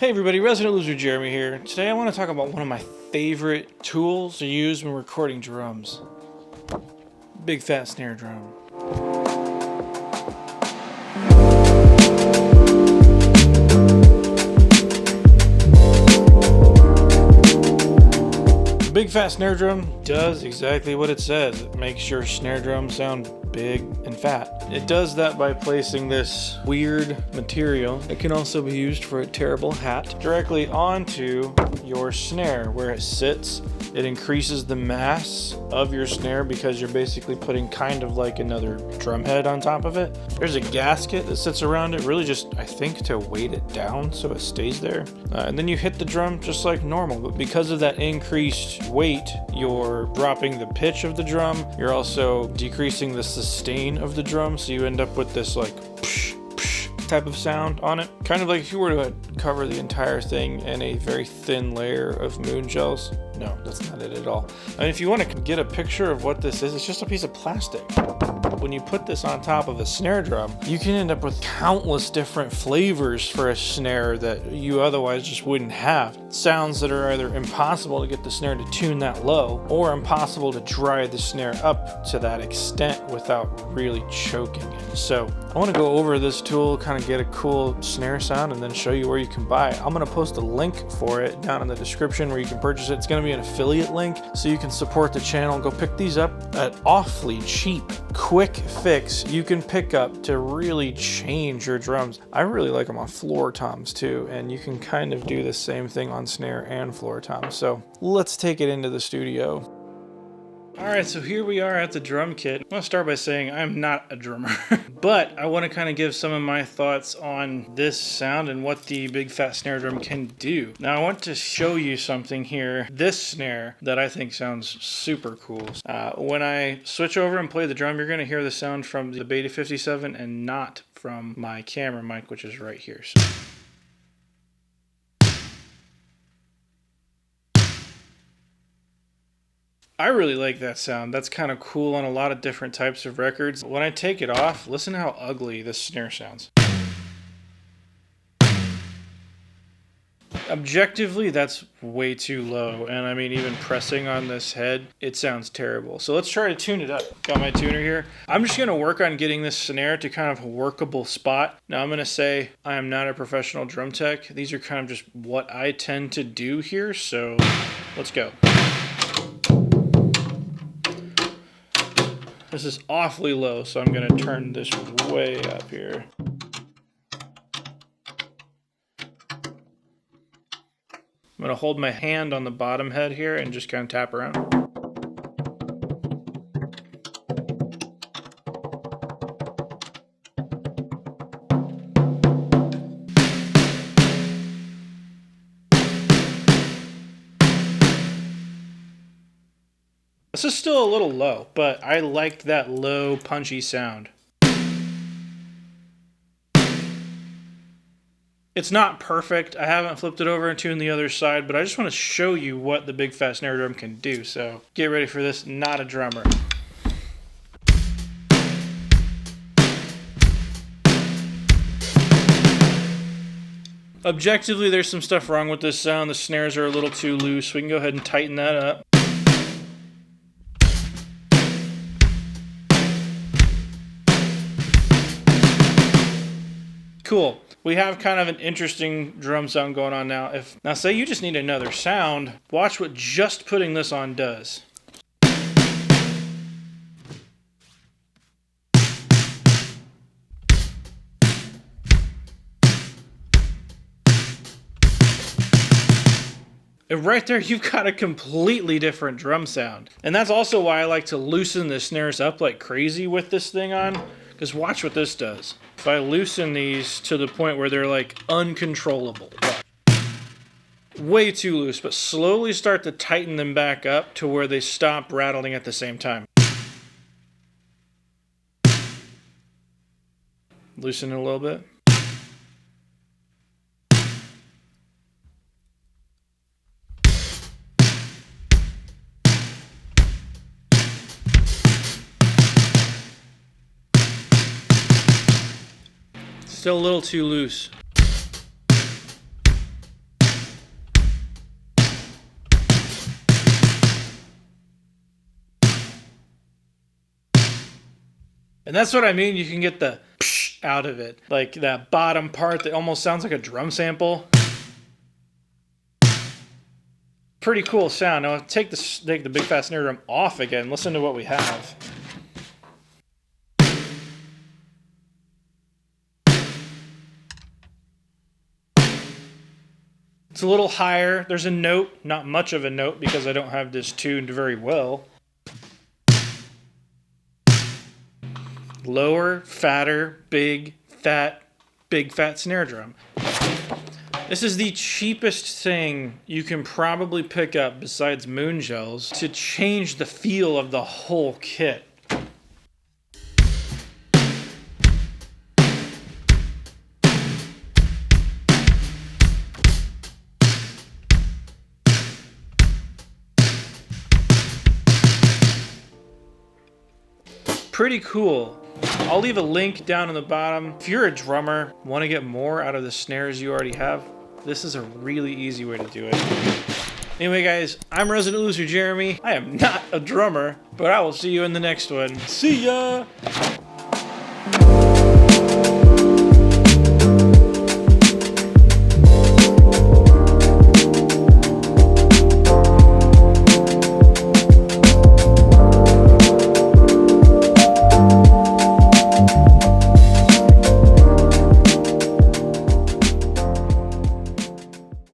Hey everybody, Resident Loser Jeremy here. Today I want to talk about one of my favorite tools to use when recording drums. Big fat snare drum. The big fat snare drum does exactly what it says. It makes your snare drum sound big and fat. It does that by placing this weird material. It can also be used for a terrible hat directly onto your snare where it sits. It increases the mass of your snare because you're basically putting kind of like another drum head on top of it. There's a gasket that sits around it, really just, I think, to weight it down so it stays there. And then you hit the drum just like normal, but because of that increased weight, you're dropping the pitch of the drum. You're also decreasing the sustain of the drum, so you end up with this like psh, psh type of sound on it. Kind of like if you were to cover the entire thing in a very thin layer of moon gels. No, that's not it at all. And if you want to get a picture of what this is, it's just a piece of plastic. When you put this on top of a snare drum, you can end up with countless different flavors for a snare that you otherwise just wouldn't have. Sounds that are either impossible to get the snare to tune that low, or impossible to dry the snare up to that extent without really choking it. So I want to go over this tool, kind of get a cool snare sound, and then show you where you can buy it. I'm going to post a link for it down in the description where you can purchase it. It's going to be an affiliate link, so you can support the channel. Go pick these up at awfully cheap, quick fix you can pick up to really change your drums. I really like them on floor toms too, and you can kind of do the same thing on snare and floor tom. So let's take it into the studio. Alright, so here we are at the drum kit. I want to start by saying I'm not a drummer, but I want to kind of give some of my thoughts on this sound and what the big fat snare drum can do. Now I want to show you something here, this snare, that I think sounds super cool. When I switch over and play the drum, you're going to hear the sound from the Beta 57 and not from my camera mic, which is right here. So. I really like that sound. That's kind of cool on a lot of different types of records. When I take it off, listen to how ugly this snare sounds. Objectively, that's way too low, and I mean, even pressing on this head, it sounds terrible. So let's try to tune it up. Got my tuner here. I'm just going to work on getting this snare to kind of a workable spot. Now I'm going to say I am not a professional drum tech. These are kind of just what I tend to do here, so let's go. This is awfully low, so I'm going to turn this way up here. I'm going to hold my hand on the bottom head here and just kind of tap around. This is still a little low, but I liked that low, punchy sound. It's not perfect. I haven't flipped it over and tuned the other side, but I just want to show you what the big fat snare drum can do. So get ready for this, not a drummer. Objectively, there's some stuff wrong with this sound. The snares are a little too loose. We can go ahead and tighten that up. Cool. We have kind of an interesting drum sound going on now. Now say you just need another sound, watch what just putting this on does. And right there, you've got a completely different drum sound. And that's also why I like to loosen the snares up like crazy with this thing on. Because watch what this does. If I loosen these to the point where they're like uncontrollable. Way too loose, but slowly start to tighten them back up to where they stop rattling at the same time. Loosen it a little bit. Still a little too loose. And that's what I mean. You can get the psh out of it. Like that bottom part that almost sounds like a drum sample. Pretty cool sound. Now take the big fat snare drum off again. Listen to what we have. It's a little higher. There's a note, not much of a note because I don't have this tuned very well. Lower, fatter, big fat snare drum. This is the cheapest thing you can probably pick up besides moon shells to change the feel of the whole kit. Pretty cool. I'll leave a link down in the bottom. If you're a drummer, want to get more out of the snares you already have, this is a really easy way to do it. Anyway, guys, I'm Resident Loser Jeremy. I am not a drummer, but I will see you in the next one. See ya!